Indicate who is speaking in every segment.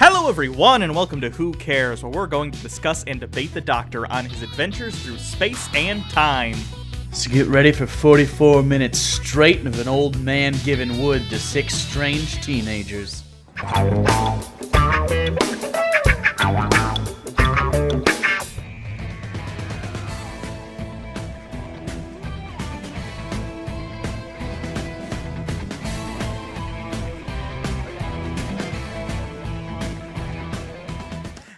Speaker 1: Hello everyone, and welcome to Who Cares, where we're going to discuss and debate the Doctor on his adventures through space and time.
Speaker 2: So get ready for 44 minutes straight of an old man giving wood to 6 strange teenagers.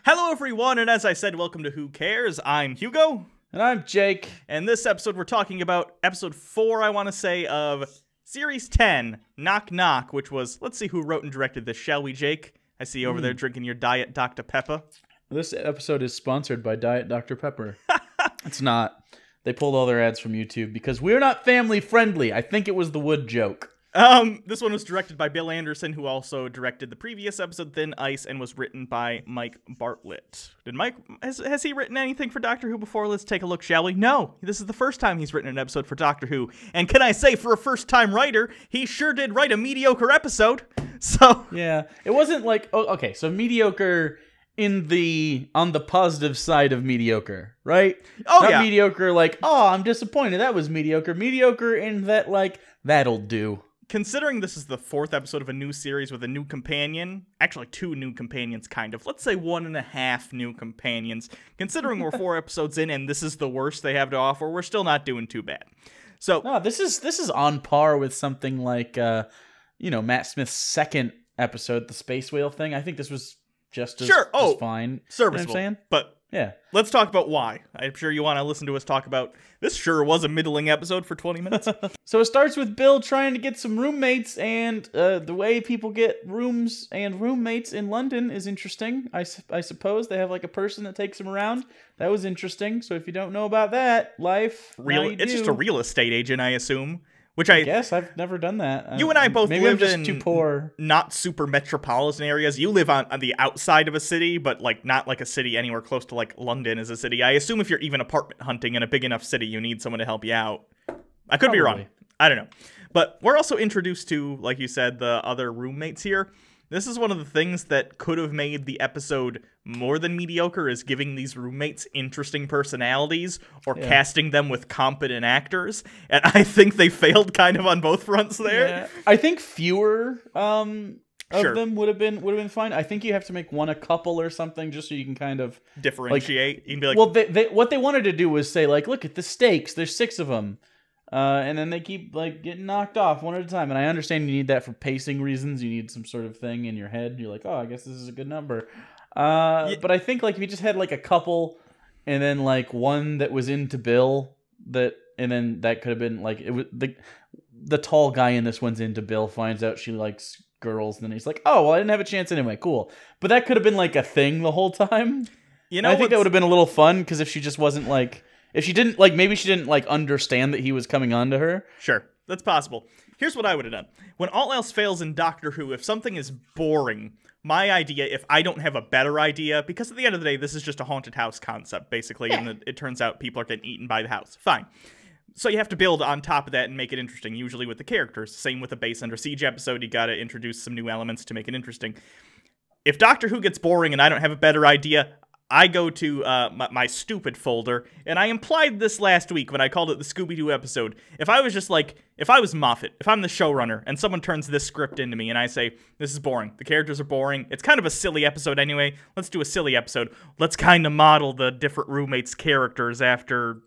Speaker 1: Hello everyone, and as I said, welcome to Who Cares. I'm Hugo.
Speaker 2: And I'm Jake.
Speaker 1: And this episode, we're talking about episode 4, I want to say, of Series 10, Knock Knock, which was, let's see who wrote and directed this, shall we, Jake? I see you over there drinking your Diet Dr. Pepper.
Speaker 2: This episode is sponsored by Diet Dr. Pepper. It's not. They pulled all their ads from YouTube because we're not family friendly. I think it was the wood joke.
Speaker 1: This one was directed by Bill Anderson, who also directed the previous episode, Thin Ice, and was written by Mike Bartlett. Did Mike, has he written anything for Doctor Who before? Let's take a look, shall we? No, this is the first time he's written an episode for Doctor Who. And can I say, for a first-time writer, he sure did write a mediocre episode. So
Speaker 2: yeah, it wasn't like, oh, okay, so mediocre on the positive side of mediocre, right?
Speaker 1: Oh,
Speaker 2: Not
Speaker 1: yeah.
Speaker 2: mediocre like, oh, I'm disappointed, that was mediocre. Mediocre in that, like, that'll do.
Speaker 1: Considering this is the 4th episode of a new series with a new companion, actually 2 new companions, kind of. Let's say 1.5 new companions. Considering we're 4 episodes in and this is the worst they have to offer, we're still not doing too bad. So
Speaker 2: No, this is on par with something like, Matt Smith's second episode, the Space Whale thing. I think this was just as,
Speaker 1: sure.
Speaker 2: just fine.
Speaker 1: Serviceable.
Speaker 2: You know what I'm saying?
Speaker 1: But
Speaker 2: yeah.
Speaker 1: Let's talk about why. I'm sure you want to listen to us talk about this. Sure was a middling episode for 20 minutes.
Speaker 2: So it starts with Bill trying to get some roommates, and the way people get rooms and roommates in London is interesting. I suppose they have like a person that takes them around. That was interesting. So if you don't know about that, life,
Speaker 1: It's just a real estate agent, I assume. Which
Speaker 2: I guess I've never done that.
Speaker 1: You and I both
Speaker 2: maybe
Speaker 1: live
Speaker 2: I'm just
Speaker 1: in
Speaker 2: too poor.
Speaker 1: Not super metropolitan areas. You live on the outside of a city, but like not like a city anywhere close to like London is a city. I assume if you're even apartment hunting in a big enough city, you need someone to help you out. I could be wrong. I don't know. But we're also introduced to, like you said, the other roommates here. This is one of the things that could have made the episode more than mediocre, is giving these roommates interesting personalities or casting them with competent actors. And I think they failed kind of on both fronts there.
Speaker 2: Yeah. I think fewer of them would have been fine. I think you have to make one a couple or something just so you can kind of
Speaker 1: differentiate.
Speaker 2: Like,
Speaker 1: you can be like,
Speaker 2: well, what they wanted to do was say, like, look at the stakes. There's 6 of them. And then they keep like getting knocked off one at a time. And I understand you need that for pacing reasons. You need some sort of thing in your head. You're like, oh, I guess this is a good number. But I think like if you just had like a couple, and then like one that was into Bill, and then that could have been like it was the tall guy in this one's into Bill, finds out she likes girls, and then he's like, oh well, I didn't have a chance anyway. Cool. But that could have been like a thing the whole time. You know, I think that would have been a little fun, because if she just wasn't like. If she didn't, like, maybe she didn't, like, understand that he was coming on to her.
Speaker 1: Sure, that's possible. Here's what I would have done. When all else fails in Doctor Who, if something is boring, my idea, if I don't have a better idea, because at the end of the day, this is just a haunted house concept, basically, and it turns out people are getting eaten by the house. Fine. So you have to build on top of that and make it interesting, usually with the characters. Same with the Base Under Siege episode, you gotta introduce some new elements to make it interesting. If Doctor Who gets boring and I don't have a better idea, I go to my stupid folder, and I implied this last week when I called it the Scooby-Doo episode. If I was just like, if I was Moffat, if I'm the showrunner, and someone turns this script into me, and I say, this is boring, the characters are boring, it's kind of a silly episode anyway, let's do a silly episode, let's kind of model the different roommates' characters after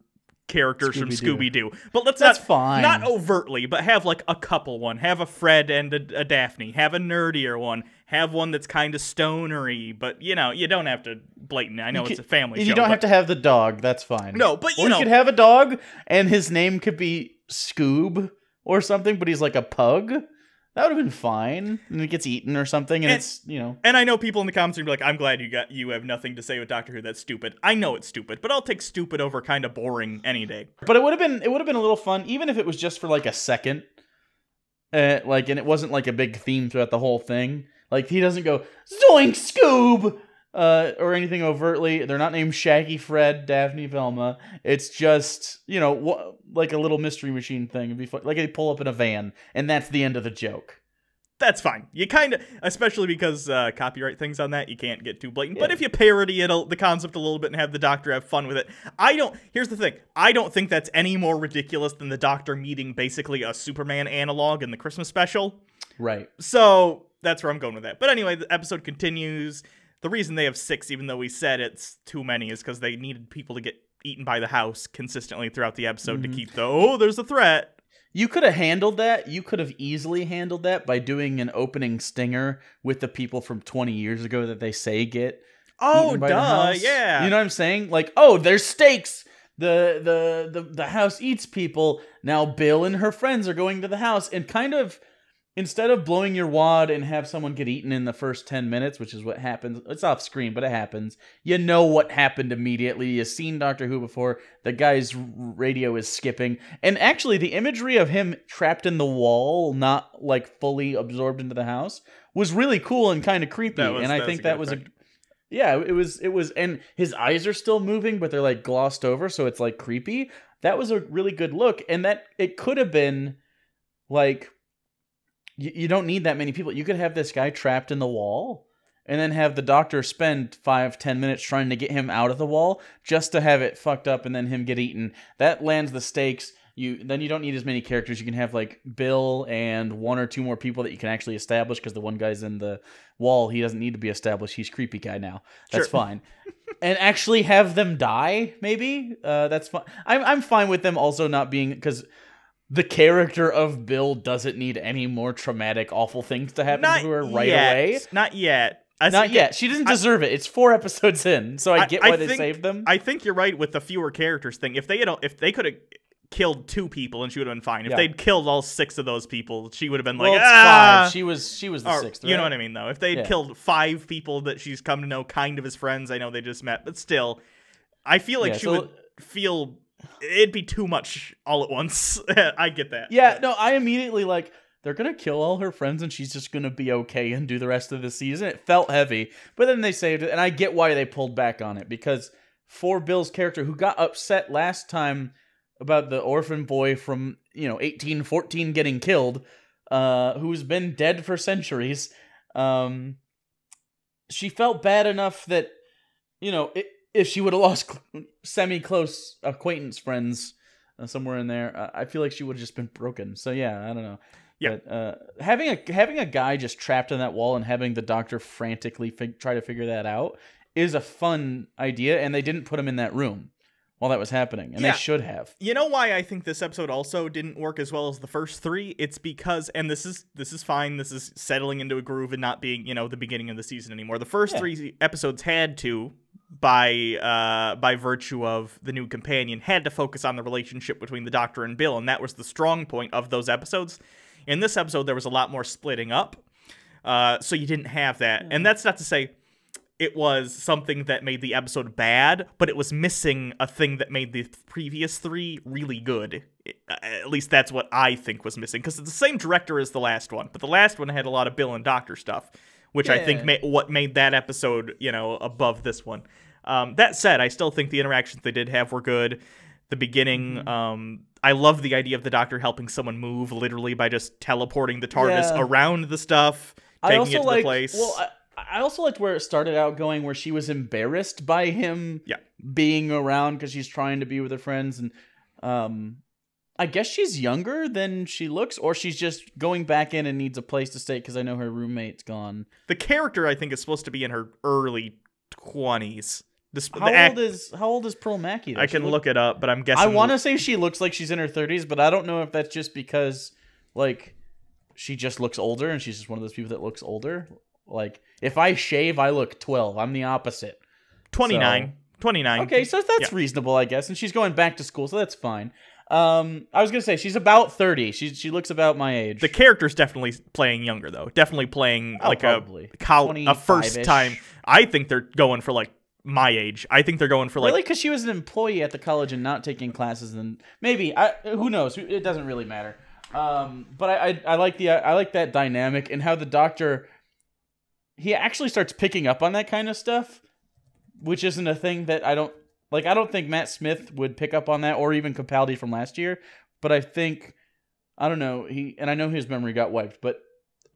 Speaker 1: characters from Scooby-Doo. But that's
Speaker 2: fine.
Speaker 1: Not overtly, but have like a couple one. Have a Fred and a Daphne. Have a nerdier one. Have one that's kind of stonery, but you know, you don't have to blatant. I know it's a family show.
Speaker 2: You don't have to have the dog. That's fine.
Speaker 1: No, but
Speaker 2: you could have a dog, and his name could be Scoob or something, but he's like a pug. That would have been fine. And it gets eaten or something, and it's, you know. And
Speaker 1: I know people in the comments are gonna be like, I'm glad you have nothing to say with Doctor Who. That's stupid. I know it's stupid, but I'll take stupid over kind of boring any day.
Speaker 2: But it would have been a little fun, even if it was just for like a second. And it wasn't like a big theme throughout the whole thing. Like, he doesn't go, Zoink, Scoob! Or anything overtly. They're not named Shaggy, Fred, Daphne, Velma. It's just, you know, like a little mystery machine thing. It'd be fun. Like they pull up in a van, and that's the end of the joke.
Speaker 1: That's fine. You kind of, especially because copyright things on that, you can't get too blatant.
Speaker 2: Yeah.
Speaker 1: But if you parody it, the concept a little bit and have the Doctor have fun with it, here's the thing. I don't think that's any more ridiculous than the Doctor meeting basically a Superman analog in the Christmas special.
Speaker 2: Right.
Speaker 1: So that's where I'm going with that. But anyway, the episode continues. The reason they have 6, even though we said it's too many, is because they needed people to get eaten by the house consistently throughout the episode to keep there's a threat.
Speaker 2: You could have handled that. You could have easily handled that by doing an opening stinger with the people from 20 years ago that they say get eaten by the house.
Speaker 1: Yeah.
Speaker 2: You know what I'm saying? Like, oh, there's stakes. The house eats people. Now Bill and her friends are going to the house, and kind of, instead of blowing your wad and have someone get eaten in the first 10 minutes, which is what happens. It's off screen, but it happens. You know what happened immediately. You've seen Doctor Who before. The guy's radio is skipping. And actually, the imagery of him trapped in the wall, not like fully absorbed into the house, was really cool and kind of creepy. I think that was it was, and his eyes are still moving, but they're like glossed over, so it's like creepy. That was a really good look. And that it could have been like, you don't need that many people. You could have this guy trapped in the wall and then have the Doctor spend 5-10 minutes trying to get him out of the wall just to have it fucked up and then him get eaten. That lands the stakes. Then you don't need as many characters. You can have like Bill and 1 or 2 more people that you can actually establish, because the one guy's in the wall. He doesn't need to be established. He's creepy guy now. That's fine. And actually have them die, maybe. That's fine. I'm fine with them also not being, because the character of Bill doesn't need any more traumatic, awful things to happen to her right away.
Speaker 1: Not yet.
Speaker 2: Not yet. She doesn't deserve it. It's 4 episodes in, so I get why they saved them.
Speaker 1: I think you're right with the fewer characters thing. If they could have killed 2 people and she would have been fine. If they'd killed all 6 of those people, she would have been like,
Speaker 2: it's 5. She was the 6th, right?
Speaker 1: You know what I mean, though. If they'd killed 5 people that she's come to know kind of as friends, I know they just met, but still, I feel like she would feel it'd be too much all at once. I get that.
Speaker 2: Yeah, no, I immediately like, they're going to kill all her friends and she's just going to be okay and do the rest of the season. It felt heavy, but then they saved it, and I get why they pulled back on it, because for Bill's character, who got upset last time about the orphan boy from 1814 getting killed, who's been dead for centuries, she felt bad enough that if she would have lost semi-close acquaintance friends somewhere in there, I feel like she would have just been broken. So yeah, I don't know.
Speaker 1: Yeah.
Speaker 2: But having a guy just trapped in that wall and having the Doctor frantically try to figure that out is a fun idea, and they didn't put him in that room while that was happening, and they should have.
Speaker 1: You know why I think this episode also didn't work as well as the first 3? It's because, and this is fine, this is settling into a groove and not being, the beginning of the season anymore. The first 3 episodes had to, by virtue of the new companion, had to focus on the relationship between the Doctor and Bill, and that was the strong point of those episodes. In this episode, there was a lot more splitting up, so you didn't have that. And that's not to say it was something that made the episode bad, but it was missing a thing that made the previous 3 really good. At least that's what I think was missing, because it's the same director as the last one, but the last one had a lot of Bill and Doctor stuff, which I think what made that episode, above this one. That said, I still think the interactions they did have were good. The beginning, I love the idea of the Doctor helping someone move literally by just teleporting the TARDIS around the stuff, taking it to the place.
Speaker 2: Well, I also liked where it started out going, where she was embarrassed by him being around because she's trying to be with her friends. And I guess she's younger than she looks, or she's just going back in and needs a place to stay because I know her roommate's gone.
Speaker 1: The character, I think, is supposed to be in her early 20s.
Speaker 2: How old is Pearl Mackie, though?
Speaker 1: I can look it up, but I'm guessing...
Speaker 2: I want to say she looks like she's in her 30s, but I don't know if that's just because, she just looks older and she's just one of those people that looks older. If I shave, I look 12. I'm the opposite.
Speaker 1: 29. 29.
Speaker 2: Okay, so that's reasonable, I guess. And she's going back to school, so that's fine. I was going to say, she's about 30. She looks about my age.
Speaker 1: The character's definitely playing younger, though. Definitely playing a first time. I think they're going for, my age. I think they're going for,
Speaker 2: Really? Because she was an employee at the college and not taking classes. And maybe. Who knows? It doesn't really matter. But I like that dynamic and how the Doctor... He actually starts picking up on that kind of stuff, which isn't a thing that I don't think Matt Smith would pick up on that, or even Capaldi from last year. But I think, I don't know, and I know his memory got wiped, but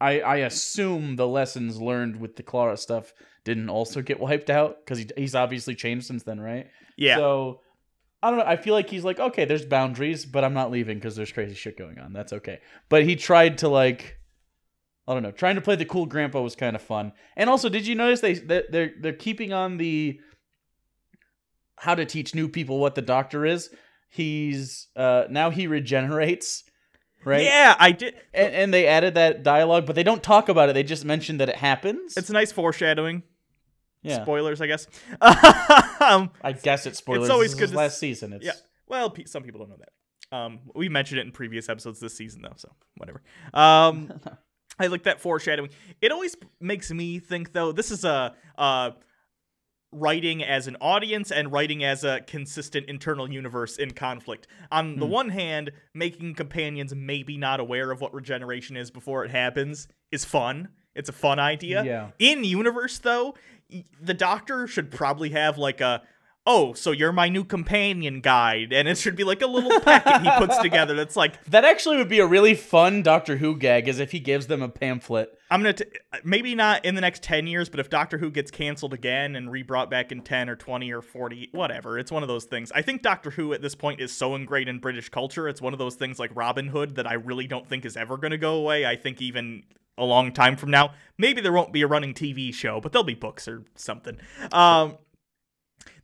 Speaker 2: I assume the lessons learned with the Clara stuff didn't also get wiped out because he's obviously changed since then, right?
Speaker 1: Yeah.
Speaker 2: So I don't know. I feel like he's like, okay, there's boundaries, but I'm not leaving because there's crazy shit going on. That's okay. But he tried to like, I don't know, trying to play the cool grandpa was kind of fun. And also, did you notice they're keeping on the how to teach new people what the Doctor is? He's now he regenerates, right?
Speaker 1: Yeah, I did.
Speaker 2: And they added that dialogue, but they don't talk about it. They just mention that it happens.
Speaker 1: It's a nice foreshadowing.
Speaker 2: Yeah.
Speaker 1: Spoilers, I guess.
Speaker 2: I guess it's spoilers.
Speaker 1: It's always
Speaker 2: this
Speaker 1: good
Speaker 2: is
Speaker 1: to
Speaker 2: last season. It's...
Speaker 1: Yeah. Well, some people don't know that. We mentioned it in previous episodes this season, though, so whatever. I like that foreshadowing. It always makes me think, though, this is a writing as an audience and writing as a consistent internal universe in conflict. On the one hand, making companions maybe not aware of what regeneration is before it happens is fun. It's a fun idea.
Speaker 2: Yeah.
Speaker 1: In universe, though, the Doctor should probably have like a, oh, so you're my new companion guide, and it should be like a little packet he puts together that's like...
Speaker 2: That actually would be a really fun Doctor Who gag, is if he gives them a pamphlet.
Speaker 1: I'm going to... Maybe not in the next 10 years, but if Doctor Who gets canceled again and re-brought back in 10 or 20 or 40, whatever, it's one of those things. I think Doctor Who at this point is so ingrained in British culture, it's one of those things like Robin Hood that I really don't think is ever going to go away. I think even a long time from now, maybe there won't be a running TV show, but there'll be books or something.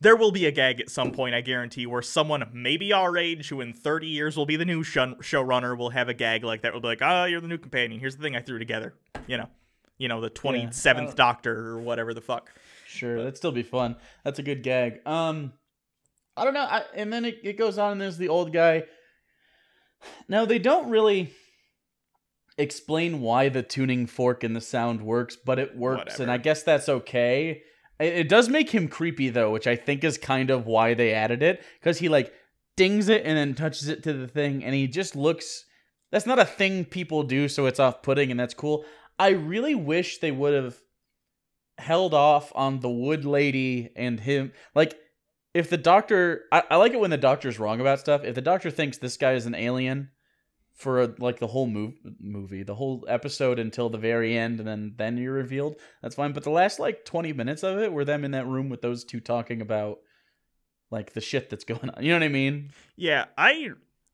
Speaker 1: There will be a gag at some point, I guarantee, where someone maybe our age, who in 30 years will be the new showrunner, will have a gag like that. Will be like, oh, you're the new companion. Here's the thing I threw together. You know, the 27th Doctor or whatever the fuck.
Speaker 2: Sure, that'd still be fun. That's a good gag. I don't know. And then it goes on, and there's the old guy. Now, they don't really explain why the tuning fork in the sound works, but it works,
Speaker 1: Whatever.
Speaker 2: and I guess that's okay. It does make him creepy, though, which I think is kind of why they added it, because he, like, dings it and then touches it to the thing, and he just looks... That's not a thing people do, so it's off-putting, and that's cool. I really wish they would have held off on the wood lady and him. Like, if the Doctor... I like it when the Doctor's wrong about stuff. If the Doctor thinks this guy is an alien for, like, the whole movie, the whole episode until the very end, and then you're revealed, that's fine. But the last, like, 20 minutes of it were them in that room with those two talking about, like, the shit that's going on. You know what I mean?
Speaker 1: Yeah,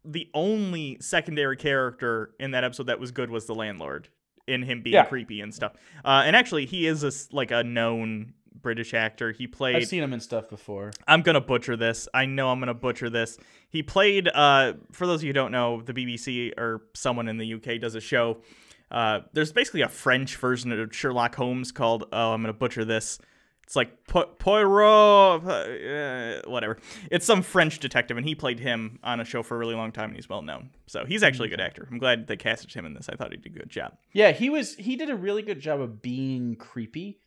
Speaker 1: the only secondary character in that episode that was good was the landlord, in him being creepy and stuff. And actually, he is a known British actor. He played...
Speaker 2: I've seen him in stuff before.
Speaker 1: I'm going to butcher this. I know I'm going to butcher this. He played, for those of you who don't know, the BBC or someone in the UK does a show. There's basically a French version of Sherlock Holmes called, I'm going to butcher this. It's like Poirot, whatever. It's some French detective, and he played him on a show for a really long time, and he's well known. So he's actually a good actor. I'm glad they casted him in this. I thought he did a good job.
Speaker 2: Yeah, he did a really good job of being creepy.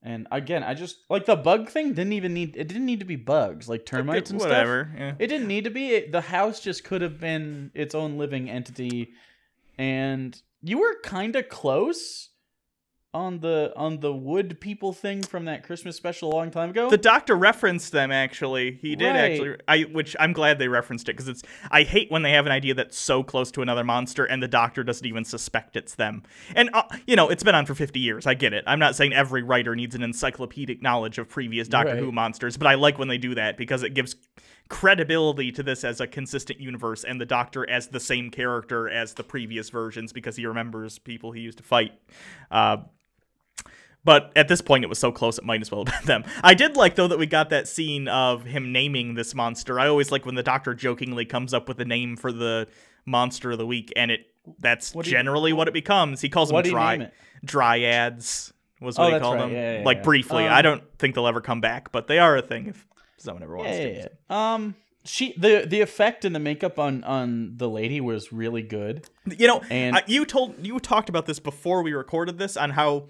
Speaker 2: And again, I just like the bug thing didn't need to be bugs, like termites and
Speaker 1: whatever,
Speaker 2: stuff.
Speaker 1: Yeah.
Speaker 2: It didn't need to be. The house just could have been its own living entity. And you were kind of close on the wood people thing from that Christmas special a long time ago.
Speaker 1: The Doctor referenced them, actually. He did,
Speaker 2: Right.
Speaker 1: actually. Which I'm glad they referenced it, because I hate when they have an idea that's so close to another monster and the Doctor doesn't even suspect it's them. And, it's been on for 50 years. I get it. I'm not saying every writer needs an encyclopedic knowledge of previous Doctor Who monsters, but I like when they do that, because it gives credibility to this as a consistent universe and the Doctor as the same character as the previous versions, because he remembers people he used to fight. But at this point, it was so close, it might as well have been them. I did like, though, that we got that scene of him naming this monster. I always like when the Doctor jokingly comes up with a name for the monster of the week, and that's generally what it becomes. He calls them dryads, was what he called them. Yeah, briefly. I don't think they'll ever come back, but they are a thing if someone ever wants to.
Speaker 2: Yeah. The effect and the makeup on the lady was really good.
Speaker 1: And you talked about this before we recorded this, on how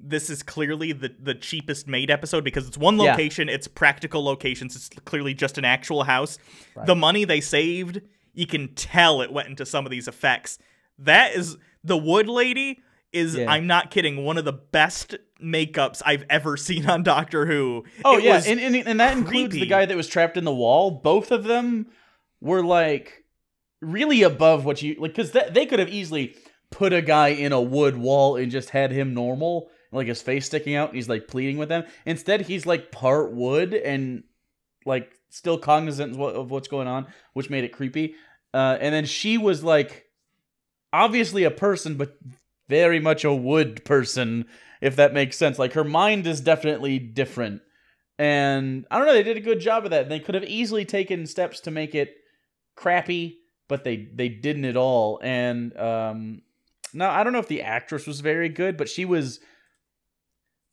Speaker 1: this is clearly the cheapest made episode, because it's one location, it's practical locations, it's clearly just an actual house. Right. The money they saved, you can tell it went into some of these effects. That is, the wood lady is, I'm not kidding, one of the best makeups I've ever seen on Doctor Who.
Speaker 2: Oh, and that includes the guy that was trapped in the wall. Both of them were, like, really above what you... like, because they could have easily put a guy in a wood wall and just had him normal, like his face sticking out, and he's like pleading with them. Instead, he's like part wood and like still cognizant of what's going on, which made it creepy. And then she was like obviously a person, but very much a wood person, if that makes sense. Like her mind is definitely different. And I don't know, they did a good job of that. They could have easily taken steps to make it crappy, but they didn't at all. And now I don't know if the actress was very good, but she was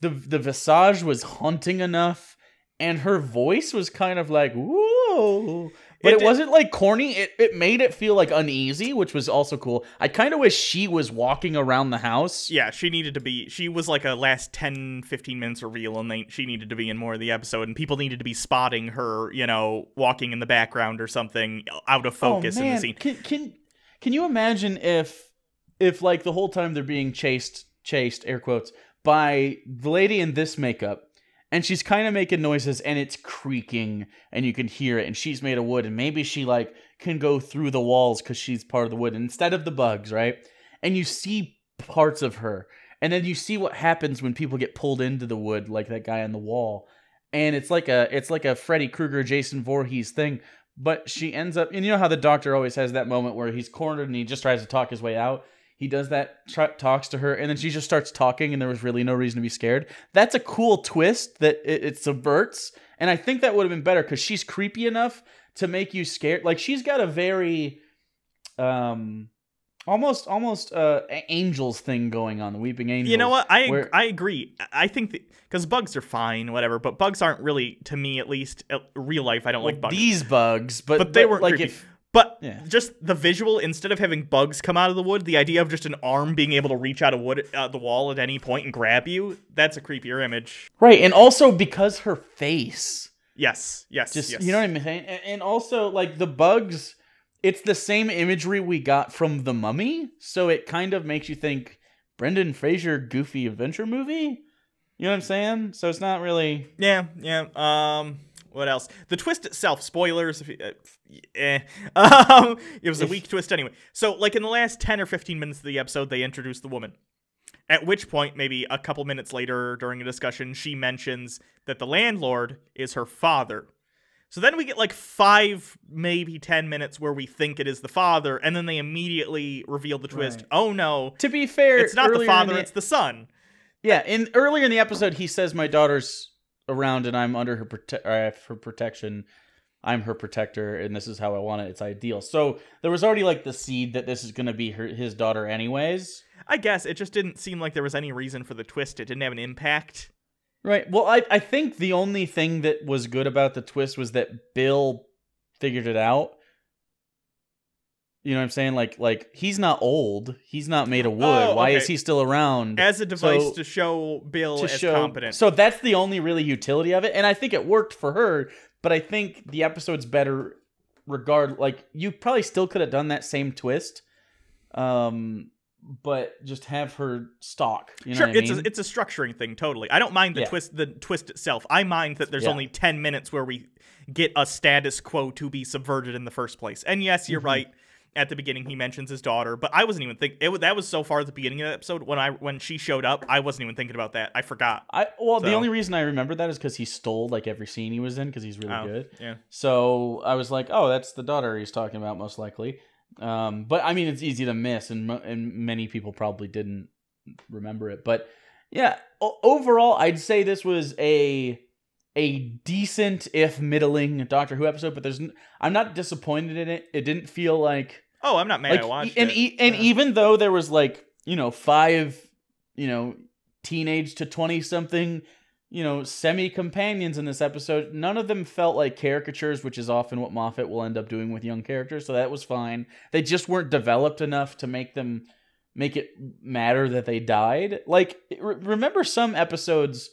Speaker 2: the visage was haunting enough, and her voice was kind of like whoa. But it wasn't like corny. It made it feel like uneasy, which was also cool. I kind of wish she was walking around the house.
Speaker 1: Yeah, she needed to be. She was like a last 10, 15 minutes reveal, and she needed to be in more of the episode, and people needed to be spotting her, walking in the background or something out of focus in the scene.
Speaker 2: Can you imagine if like the whole time they're being chased, air quotes, by the lady in this makeup, and she's kind of making noises, and it's creaking, and you can hear it, and she's made of wood, and maybe she, like, can go through the walls because she's part of the wood, instead of the bugs, right? And you see parts of her, and then you see what happens when people get pulled into the wood, like that guy on the wall, and it's like a Freddy Krueger, Jason Voorhees thing, but she ends up, and you know how the doctor always has that moment where he's cornered, and he just tries to talk his way out? He does that, talks to her, and then she just starts talking, and there was really no reason to be scared. That's a cool twist that it subverts, and I think that would have been better, because she's creepy enough to make you scared. Like, she's got a very, almost angels thing going on, the Weeping Angels.
Speaker 1: You know what? I agree. I think because bugs are fine, whatever, but bugs aren't really, to me at least, real life, I don't like bugs.
Speaker 2: These bugs, but
Speaker 1: they weren't
Speaker 2: like
Speaker 1: creepy. But just the visual, instead of having bugs come out of the wood, the idea of just an arm being able to reach out of the wall at any point and grab you, that's a creepier image.
Speaker 2: Right, and also because her face.
Speaker 1: Yes.
Speaker 2: You know what I'm saying? And also, like, the bugs, it's the same imagery we got from The Mummy, so it kind of makes you think, Brendan Fraser goofy adventure movie? You know what I'm saying? So it's not really...
Speaker 1: Yeah. What else? The twist itself, spoilers. It was a weak twist anyway. So, like, in the last 10 or 15 minutes of the episode, they introduced the woman. At which point, maybe a couple minutes later during a discussion, she mentions that the landlord is her father. So then we get like 5, maybe 10 minutes where we think it is the father, and then they immediately reveal the twist. Right. Oh no.
Speaker 2: To be fair,
Speaker 1: it's not the father, it's the son.
Speaker 2: Yeah, earlier in the episode, he says, my daughter's around and I'm under her protection. I'm her protector, and this is how I want it. It's ideal. So there was already like the seed that this is going to be his daughter anyways.
Speaker 1: I guess it just didn't seem like there was any reason for the twist. It didn't have an impact.
Speaker 2: Right. Well, I think the only thing that was good about the twist was that Bill figured it out. You know what I'm saying? Like he's not old. He's not made of wood. Oh, okay. Why is he still around?
Speaker 1: As a device to show Bill as competent.
Speaker 2: So that's the only really utility of it. And I think it worked for her, but I think the episode's better like, you probably still could have done that same twist. But just have her stalk. You know what I mean?
Speaker 1: It's a structuring thing, totally. I don't mind the twist itself. I mind that there's only 10 minutes where we get a status quo to be subverted in the first place. And yes, you're right. At the beginning, he mentions his daughter, but I wasn't even thinking. That was so far at the beginning of the episode when she showed up. I wasn't even thinking about that. I forgot.
Speaker 2: The only reason I remember that is because he stole like every scene he was in because he's really good.
Speaker 1: Yeah.
Speaker 2: So I was like, oh, that's the daughter he's talking about, most likely. But I mean, it's easy to miss, and many people probably didn't remember it. But yeah, overall, I'd say this was a decent, if middling, Doctor Who episode. But I'm not disappointed in it. It didn't feel like.
Speaker 1: Oh, I'm not mad. I watched it.
Speaker 2: And even though there was 5, teenage to 20-something, semi-companions in this episode, none of them felt like caricatures, which is often what Moffat will end up doing with young characters. So that was fine. They just weren't developed enough to make it matter that they died. Like, remember some episodes,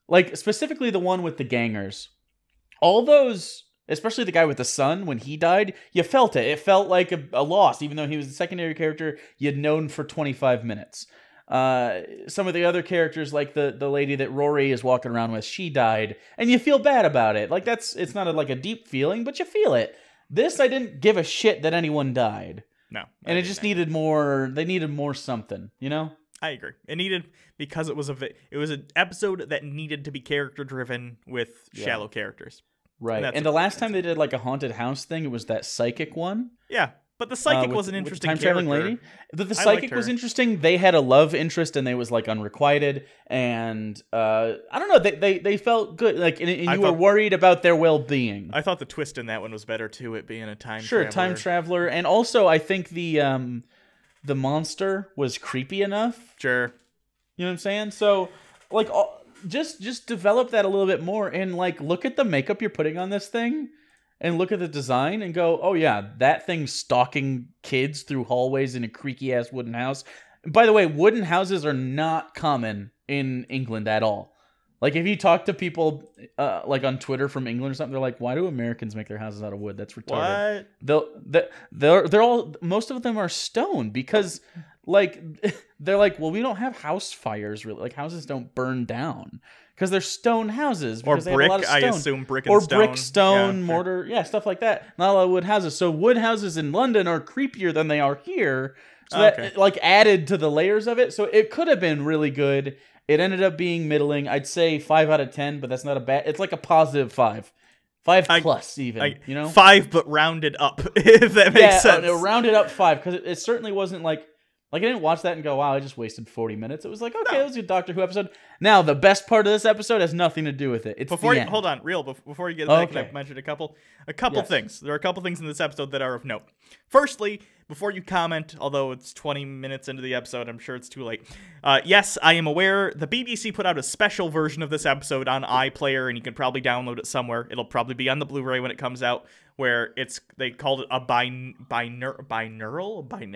Speaker 2: like specifically the one with the gangers. All those. Especially the guy with the son, when he died, you felt it. It felt like a loss, even though he was the secondary character you'd known for 25 minutes. Some of the other characters, like the lady that Rory is walking around with, she died, and you feel bad about it. Like it's not like a deep feeling, but you feel it. This, I didn't give a shit that anyone died.
Speaker 1: No.
Speaker 2: And it just needed more. They needed more something, you know.
Speaker 1: I agree. It needed, because it was an episode that needed to be character driven with shallow characters.
Speaker 2: Right. And the last time they did like a haunted house thing, it was that psychic one.
Speaker 1: Yeah. But the psychic was an interesting
Speaker 2: time traveling
Speaker 1: character.
Speaker 2: lady. The psychic was interesting. They had a love interest, and they was like unrequited. And I don't know. They felt good. Like, and you were worried about their well being.
Speaker 1: I thought the twist in that one was better too. It being a time
Speaker 2: time traveler, and also I think the monster was creepy enough.
Speaker 1: Sure.
Speaker 2: You know what I'm saying? So like, just develop that a little bit more, and like look at the makeup you're putting on this thing. And look at the design and go, oh yeah, that thing's stalking kids through hallways in a creaky-ass wooden house. By the way, wooden houses are not common in England at all. Like, if you talk to people like on Twitter from England or something, they're like, why do Americans make their houses out of wood? That's retarded.
Speaker 1: What?
Speaker 2: They're all, most of them are stone because, like, they're like, well, we don't have house fires, really. Like, houses don't burn down. Because they're stone houses.
Speaker 1: Or
Speaker 2: They
Speaker 1: brick,
Speaker 2: have a lot of stone.
Speaker 1: I assume brick and stone.
Speaker 2: Or brick, stone, mortar, stuff like that. Not a lot of wood houses. So wood houses in London are creepier than they are here. So that, like, added to the layers of it. So it could have been really good. It ended up being middling. I'd say 5 out of 10, but that's not a bad... It's like a positive 5. 5 plus, even, you know?
Speaker 1: 5, but rounded up, if that makes sense.
Speaker 2: Yeah, rounded up 5, because it certainly wasn't like... Like, I didn't watch that and go, wow, I just wasted 40 minutes. It was like, okay, it was a Doctor Who episode. Now, the best part of this episode has nothing to do with it. It's the end.
Speaker 1: Hold on, before you get to that, can I mention a couple things? There are a couple things in this episode that are of note. Firstly, before you comment, although it's 20 minutes into the episode, I'm sure it's too late. Yes, I am aware the BBC put out a special version of this episode on iPlayer, and you can probably download it somewhere. It'll probably be on the Blu-ray when it comes out, where they called it a binaural,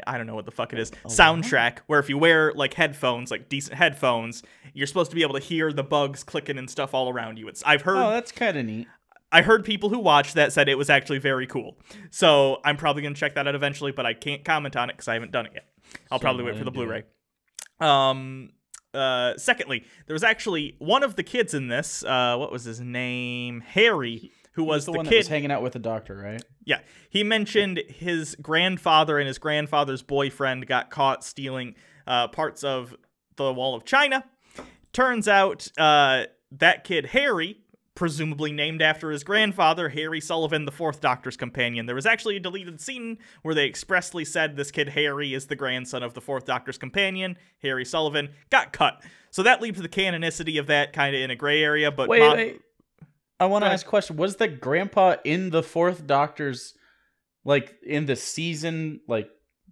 Speaker 1: I don't know what the fuck it is, soundtrack, where if you wear like headphones, like decent headphones, you're supposed to be able to hear the bugs clicking and stuff all around you. I've heard.
Speaker 2: Oh, that's kind of neat.
Speaker 1: I heard people who watched that said it was actually very cool. So I'm probably going to check that out eventually, but I can't comment on it because I haven't done it yet. I'll probably wait for the Blu-ray. Secondly, there was actually one of the kids in this, what was his name? Harry, who was the
Speaker 2: one
Speaker 1: kid
Speaker 2: that was hanging out with the Doctor, right?
Speaker 1: Yeah. He mentioned his grandfather and his grandfather's boyfriend got caught stealing parts of the Wall of China. Turns out that kid, Harry, presumably named after his grandfather, Harry Sullivan, the Fourth Doctor's companion. There was actually a deleted scene where they expressly said this kid, Harry, is the grandson of the Fourth Doctor's companion, Harry Sullivan. Got cut. So that leaves the canonicity of that kind of in a gray area. But
Speaker 2: wait. I want to ask a question. Was the grandpa in the Fourth Doctor's, like, in the season, like,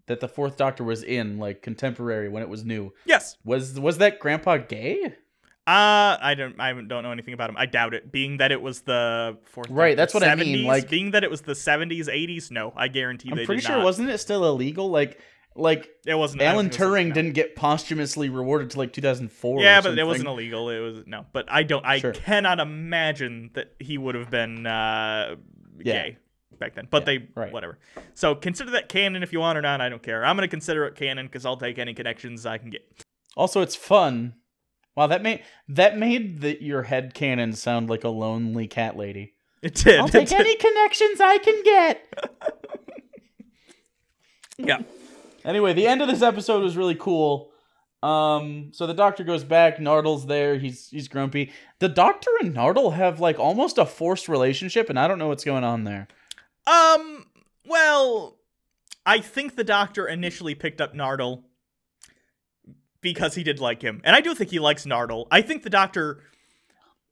Speaker 2: that the Fourth Doctor was in, like, contemporary when it was new?
Speaker 1: Yes.
Speaker 2: Was that grandpa gay?
Speaker 1: I don't know anything about him. I doubt it. Being that it was the fourth,
Speaker 2: right? That's what
Speaker 1: 70s,
Speaker 2: I mean. Like,
Speaker 1: being that it was the 70s, 80s. No, I guarantee.
Speaker 2: I'm pretty sure wasn't it still illegal? Like
Speaker 1: it wasn't.
Speaker 2: Alan Turing didn't get posthumously rewarded till like 2004.
Speaker 1: Yeah, but it wasn't illegal. It was no. But I cannot imagine that he would have been gay back then. But whatever. So consider that canon if you want or not. I don't care. I'm gonna consider it canon because I'll take any connections I can get.
Speaker 2: Also, it's fun. Wow, that made your head canon sound like a lonely cat lady.
Speaker 1: It did.
Speaker 2: I'll take any connections I can get.
Speaker 1: Yeah.
Speaker 2: Anyway, the end of this episode was really cool. So the Doctor goes back. Nardle's there. He's grumpy. The Doctor and Nardle have like almost a forced relationship, and I don't know what's going on there.
Speaker 1: Well, I think the Doctor initially picked up Nardle because he did like him. And I do think he likes Nardle. I think the Doctor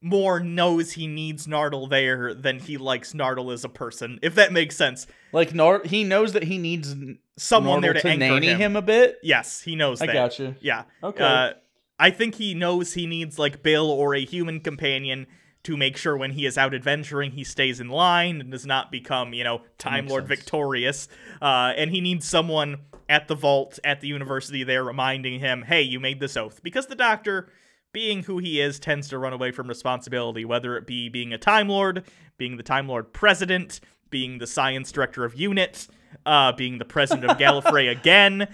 Speaker 1: more knows he needs Nardle there than he likes Nardle as a person, if that makes sense.
Speaker 2: Like, he knows that he needs
Speaker 1: someone
Speaker 2: Nardle
Speaker 1: there to anchor
Speaker 2: nanny him a bit?
Speaker 1: Yes, he knows that.
Speaker 2: I gotcha.
Speaker 1: Yeah.
Speaker 2: Okay.
Speaker 1: I think he knows he needs, like, Bill or a human companion to make sure when he is out adventuring, he stays in line and does not become, Time Lord victorious. And he needs someone at the vault, at the university there, reminding him, hey, you made this oath. Because the Doctor, being who he is, tends to run away from responsibility, whether it be being a Time Lord, being the Time Lord president, being the science director of UNIT, being the president of Gallifrey again,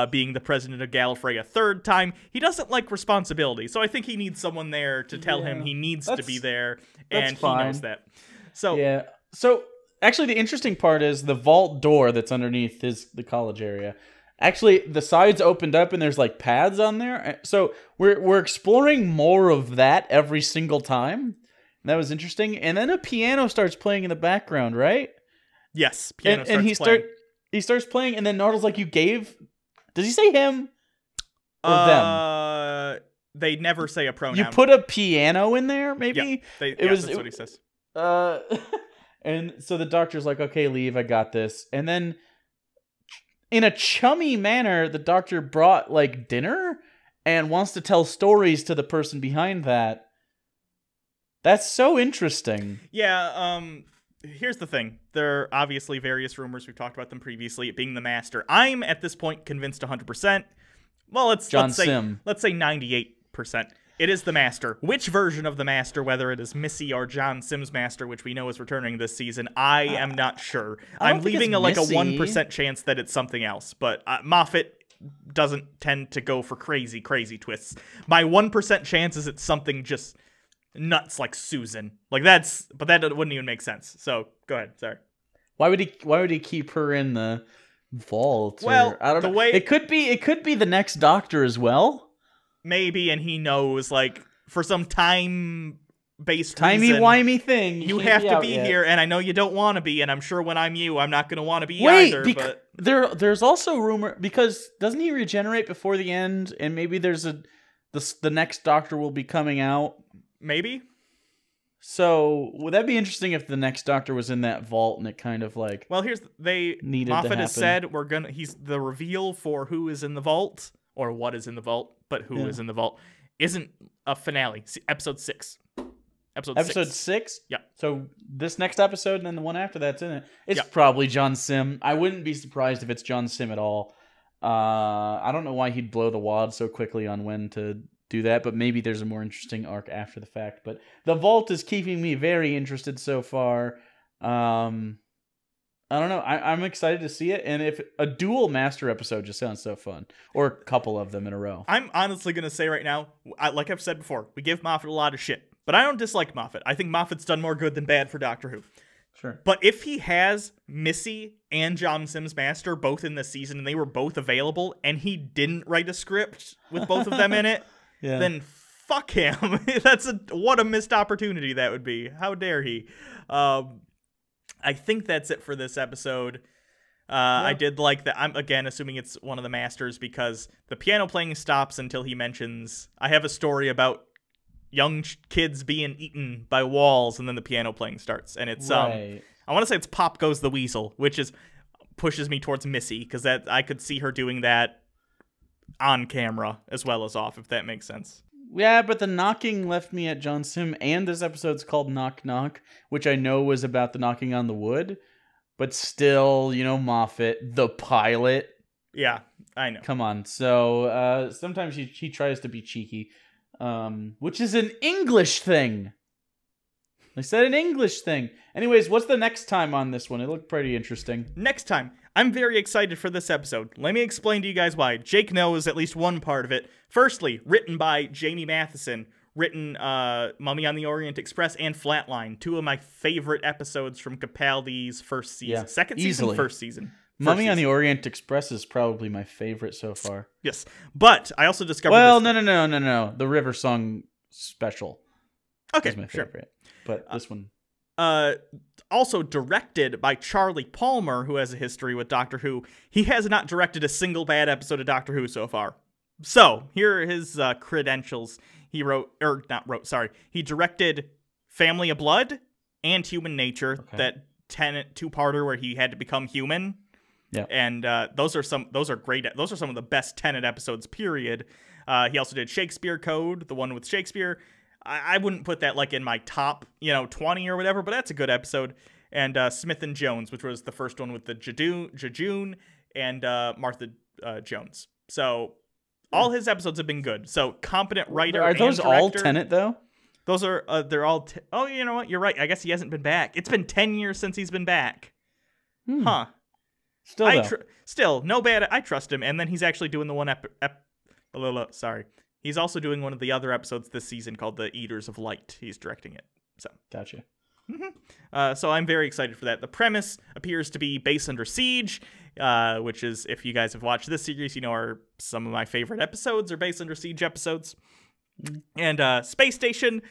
Speaker 1: being the president of Gallifrey a third time. He doesn't like responsibility, so I think he needs someone there to tell him he needs to be there, and he knows that. So
Speaker 2: yeah. So actually, the interesting part is the vault door that's underneath the college area. Actually, the sides opened up and there's like pads on there. So we're exploring more of that every single time. And that was interesting. And then a piano starts playing in the background, right?
Speaker 1: Yes, piano
Speaker 2: And he starts playing, and then Nardle's like, "You gave." Does he say him or them?
Speaker 1: They never say a pronoun.
Speaker 2: You put a piano in there, maybe.
Speaker 1: Yeah, that's what he says.
Speaker 2: And so the doctor's like, "Okay, leave. I got this." And then, in a chummy manner, the doctor brought like dinner and wants to tell stories to the person behind that. That's so interesting.
Speaker 1: Yeah. Here's the thing. There are obviously various rumors. We've talked about them previously. It being the Master. I'm at this point convinced 100%. Well, let's say 98%. It is the Master. Which version of the Master, whether it is Missy or John Sims' Master, which we know is returning this season, I am not sure. I'm leaving a 1% chance that it's something else. But Moffat doesn't tend to go for crazy twists. My 1% chance is it's something just nuts like Susan. Like but that wouldn't even make sense. So go ahead. Sorry.
Speaker 2: Why would he keep her in the vault?
Speaker 1: Well,
Speaker 2: I don't know. It could be the next Doctor as well.
Speaker 1: Maybe, and he knows, like, for some time-based
Speaker 2: timey-wimey thing.
Speaker 1: You have to be here, and I know you don't want to be, and I'm sure when I'm you, I'm not going to want to be either. But
Speaker 2: there's also rumor, because doesn't he regenerate before the end, and maybe there's the next Doctor will be coming out?
Speaker 1: Maybe.
Speaker 2: So would that be interesting if the next Doctor was in that vault and it kind of like
Speaker 1: Moffat has said he's the reveal for who is in the vault or what is in the vault, but who is in the vault isn't a finale. See, episode 6.
Speaker 2: Episode 6?
Speaker 1: Yeah.
Speaker 2: So this next episode and then the one after that's in it. It's probably John Sim. I wouldn't be surprised if it's John Sim at all. I don't know why he'd blow the wad so quickly on when to do that, but maybe there's a more interesting arc after the fact. But the vault is keeping me very interested so far. I don't know. I'm excited to see it, and if a dual Master episode just sounds so fun, or a couple of them in a row.
Speaker 1: I'm honestly gonna say right now, like I've said before, we give Moffat a lot of shit, but I don't dislike Moffat. I think Moffat's done more good than bad for Doctor Who.
Speaker 2: Sure.
Speaker 1: But if he has Missy and John Sims Master both in this season, and they were both available, and he didn't write a script with both of them in it, then fuck him. What a missed opportunity that would be. How dare he? I think that's it for this episode. I did like that. I'm again assuming it's one of the Masters because the piano playing stops until he mentions, I have a story about young kids being eaten by walls, and then the piano playing starts. And it's I want to say it's Pop Goes the Weasel, which pushes me towards Missy, because I could see her doing that on camera as well as off, if that makes sense.
Speaker 2: Yeah, but the knocking left me at John Sim, and this episode's called Knock Knock, which I know was about the knocking on the wood, but still, Moffat, the pilot.
Speaker 1: Yeah, I know.
Speaker 2: Come on. So sometimes he tries to be cheeky, which is an English thing. I said an English thing. Anyways, what's the next time on this one? It looked pretty interesting.
Speaker 1: Next time. I'm very excited for this episode. Let me explain to you guys why. Jake knows at least one part of it. Firstly, written by Jamie Matheson. Written Mummy on the Orient Express and Flatline. Two of my favorite episodes from Capaldi's first season. Second season, first season.
Speaker 2: Mummy on the Orient Express is probably my favorite so far.
Speaker 1: Yes. But I also discovered
Speaker 2: no. The River Song special.
Speaker 1: Okay,
Speaker 2: is my favorite. But this one.
Speaker 1: Also directed by Charlie Palmer, who has a history with Doctor Who. He has not directed a single bad episode of Doctor Who so far. So, here are his credentials. He he directed Family of Blood and Human Nature, that Tennant two-parter where he had to become human.
Speaker 2: Yeah.
Speaker 1: And those are great. Those are some of the best Tennant episodes, period. He also did Shakespeare Code, the one with Shakespeare. I wouldn't put that like in my top, 20 or whatever, but that's a good episode. And Smith and Jones, which was the first one with the Jejune and Martha Jones. So all his episodes have been good. So competent writer.
Speaker 2: Are those
Speaker 1: and director.
Speaker 2: all Tenet though?
Speaker 1: Those are they're all. Oh, you know what? You're right. I guess he hasn't been back. It's been 10 years since he's been back. Huh.
Speaker 2: Still
Speaker 1: no bad. I trust him. And then he's actually doing the one sorry. He's also doing one of the other episodes this season called The Eaters of Light. He's directing it. So
Speaker 2: gotcha.
Speaker 1: So I'm very excited for that. The premise appears to be Base Under Siege, which is, if you guys have watched this series, you know, are some of my favorite episodes are Base Under Siege episodes. And Space Station,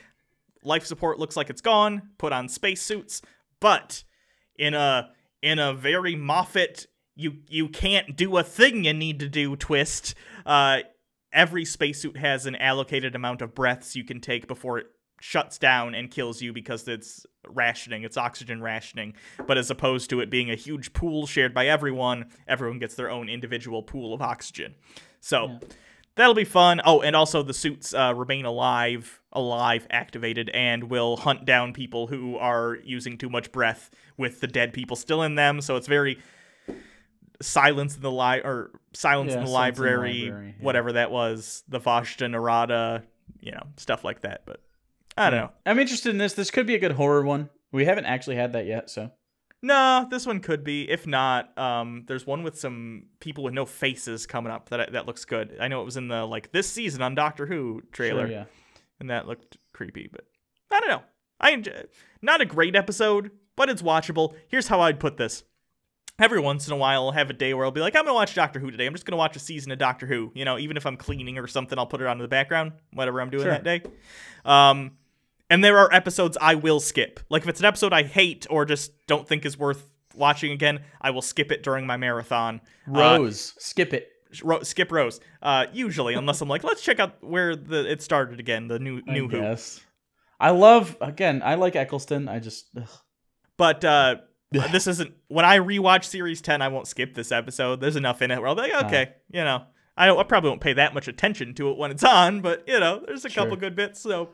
Speaker 1: life support looks like it's gone. Put on spacesuits, but in a very Moffat, you can't do a thing you need to do twist. Every spacesuit has an allocated amount of breaths you can take before it shuts down and kills you because it's rationing, it's oxygen rationing. But as opposed to it being a huge pool shared by everyone gets their own individual pool of oxygen. So that'll be fun. Oh, and also the suits remain alive, activated, and will hunt down people who are using too much breath with the dead people still in them. So it's very Silence in the Library, whatever that was, the Vashta Narada, stuff like that. But I don't know.
Speaker 2: I'm interested in this. This could be a good horror one. We haven't actually had that yet, so.
Speaker 1: No, this one could be. If not, there's one with some people with no faces coming up that looks good. I know it was in the this season on Doctor Who trailer,
Speaker 2: Sure, yeah.
Speaker 1: And that looked creepy. But I don't know. Not a great episode, but it's watchable. Here's how I'd put this. Every once in a while, I'll have a day where I'll be like, I'm going to watch Doctor Who today. I'm just going to watch a season of Doctor Who. Even if I'm cleaning or something, I'll put it on in the background, whatever I'm doing that day. And there are episodes I will skip. Like, if it's an episode I hate or just don't think is worth watching again, I will skip it during my marathon.
Speaker 2: Rose. Skip it.
Speaker 1: Skip Rose. Usually, unless I'm like, let's check out where it started again, the new Who.
Speaker 2: Yes. I like Eccleston. I just... Ugh.
Speaker 1: But... this isn't when I rewatch series 10. I won't skip this episode. There's enough in it where I'll be like, okay, I probably won't pay that much attention to it when it's on, but there's a couple good bits. So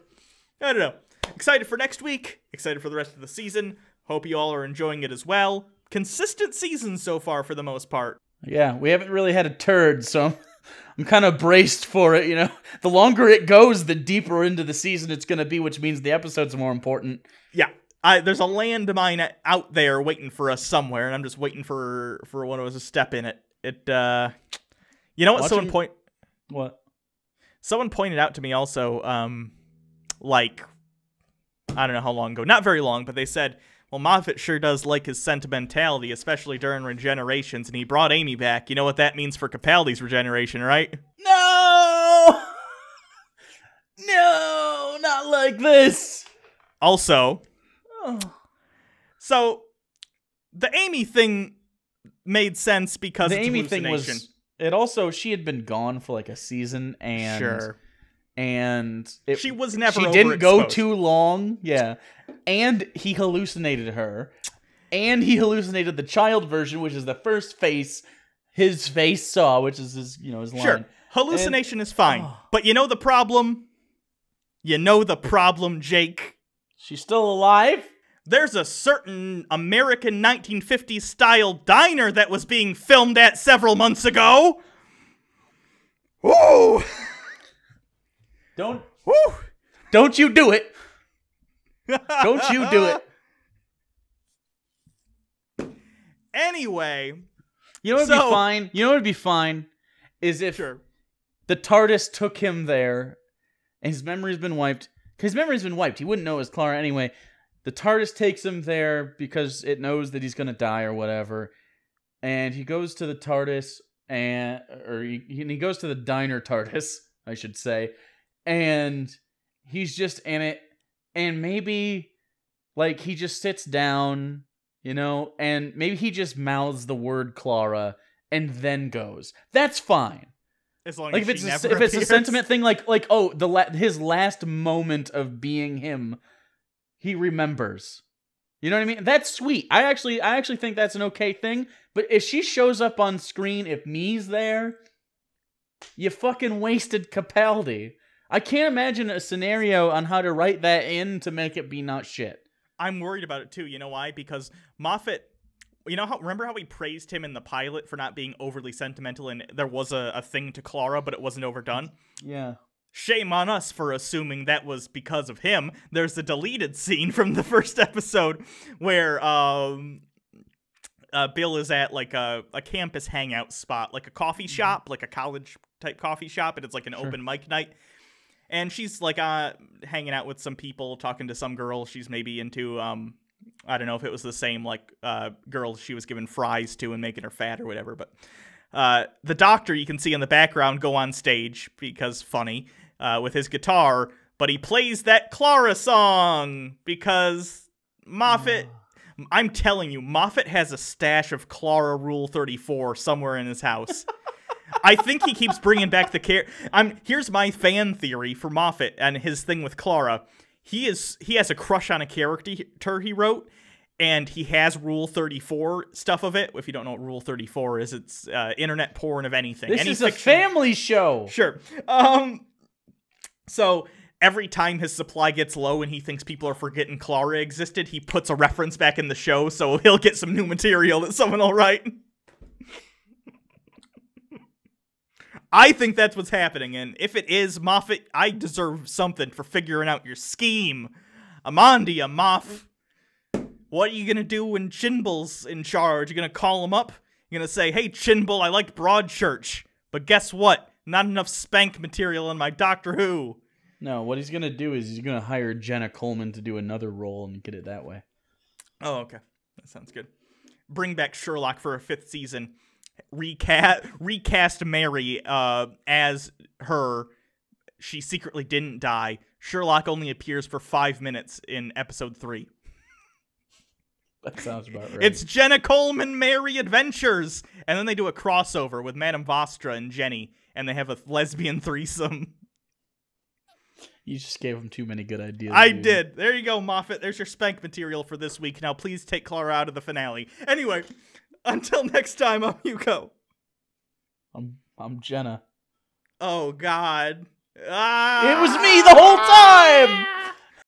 Speaker 1: I don't know. Excited for next week. Excited for the rest of the season. Hope you all are enjoying it as well. Consistent season so far for the most part.
Speaker 2: Yeah, we haven't really had a turd, so I'm kind of braced for it. The longer it goes, the deeper into the season it's going to be, which means the episodes are more important.
Speaker 1: Yeah. There's a landmine out there waiting for us somewhere, and I'm just waiting for one of us to step in it. You know what?
Speaker 2: What?
Speaker 1: Someone pointed out to me also, I don't know how long ago, not very long, but they said, well, Moffat sure does like his sentimentality, especially during Regenerations, and he brought Amy back. You know what that means for Capaldi's regeneration, right?
Speaker 2: No! No, not like this!
Speaker 1: Also... So, the Amy thing made sense because
Speaker 2: the
Speaker 1: it's
Speaker 2: Amy
Speaker 1: hallucination.
Speaker 2: Thing was. It also, she had been gone for a season, and
Speaker 1: sure,
Speaker 2: and
Speaker 1: she was never.
Speaker 2: She didn't go too long, yeah. And he hallucinated her, and he hallucinated the child version, which is the first face his face saw, which is his his line.
Speaker 1: Sure, hallucination is fine, but you know the problem. Jake.
Speaker 2: She's still alive?
Speaker 1: There's a certain American 1950s style diner that was being filmed at several months ago. Woo!
Speaker 2: Don't you do it. Don't you do it.
Speaker 1: Anyway.
Speaker 2: You know what would be fine? You know what would be fine? Is if the TARDIS took him there and his memory's been wiped. Because his memory's been wiped. He wouldn't know it was Clara anyway. The TARDIS takes him there because it knows that he's going to die or whatever. And he goes to the TARDIS, he goes to the diner TARDIS, I should say. And he's just in it. And maybe, he just sits down, and maybe he just mouths the word Clara and then goes. That's fine.
Speaker 1: As long as
Speaker 2: if it's a sentiment thing, his last moment of being him, he remembers. You know what I mean? That's sweet. I actually think that's an okay thing. But if she shows up on screen, if me's there, you fucking wasted Capaldi. I can't imagine a scenario on how to write that in to make it be not shit.
Speaker 1: I'm worried about it too. You know why? Because Moffat. Remember how we praised him in the pilot for not being overly sentimental and there was a thing to Clara, but it wasn't overdone?
Speaker 2: Yeah.
Speaker 1: Shame on us for assuming that was because of him. There's a deleted scene from the first episode where Bill is at a campus hangout spot, like a coffee shop, like a college type coffee shop, and it's like an open mic night. and she's like hanging out with some people, talking to some girl she's maybe into. I don't know if it was the same like girl she was giving fries to and making her fat or whatever, but the doctor you can see in the background go on stage because funny with his guitar, but he plays that Clara song because Moffat. I'm telling you, Moffat has a stash of Clara Rule 34 somewhere in his house. I think he keeps bringing back the Here's my fan theory for Moffat and his thing with Clara. He has a crush on a character he wrote, and he has Rule 34 stuff of it. If you don't know what Rule 34 is, it's internet porn of anything.
Speaker 2: This is a family show.
Speaker 1: Sure. So every time his supply gets low and he thinks people are forgetting Clara existed, he puts a reference back in the show, so he'll get some new material that someone will write. I think that's what's happening, and if it is, Moffat, I deserve something for figuring out your scheme. Amandia, Moff. What are you gonna do when Chinbul's in charge? You're gonna call him up? You're gonna say, hey, Chinbul, I liked Broadchurch, but guess what? Not enough spank material in my Doctor Who.
Speaker 2: No, what he's going to do is he's going to hire Jenna Coleman to do another role and get it that way.
Speaker 1: Oh, okay. That sounds good. Bring back Sherlock for a 5th season. Recast Mary as her. She secretly didn't die. Sherlock only appears for 5 minutes in episode 3.
Speaker 2: That sounds about right.
Speaker 1: It's Jenna Coleman Mary Adventures. And then they do a crossover with Madame Vostra and Jenny, and they have a lesbian threesome.
Speaker 2: You just gave him too many good ideas.
Speaker 1: I did. There you go, Moffat. There's your spank material for this week. Now please take Clara out of the finale. Anyway, until next time, I'm Yuko.
Speaker 2: I'm Jenna.
Speaker 1: Oh, God.
Speaker 2: It was me the whole time!